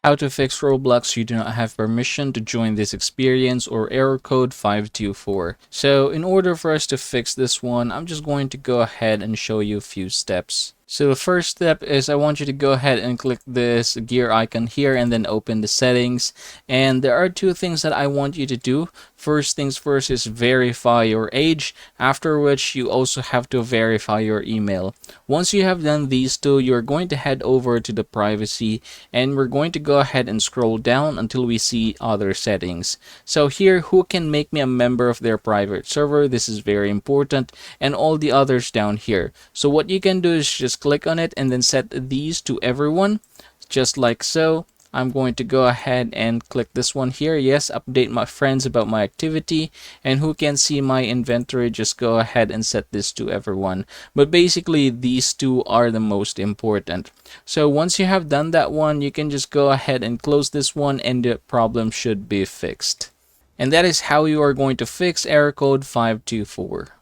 How to fix Roblox you do not have permission to join this experience or error code 524. So in order for us to fix this one, I'm just going to go ahead and show you a few steps. So the first step is I want you to go ahead and click this gear icon here and then open the settings. And there are two things that I want you to do. First things first is verify your age, after which you also have to verify your email. Once you have done these two, you're going to head over to the privacy and we're going to go ahead and scroll down until we see other settings. So here, who can make me a member of their private server? This is very important, and all the others down here. So what you can do is just click on it and then set these to everyone, just like so. I'm going to go ahead and click this one here. Yes, update my friends about my activity, and who can see my inventory, just go ahead and set this to everyone. But basically these two are the most important. So once you have done that one, you can just go ahead and close this one and the problem should be fixed. And that is how you are going to fix error code 524.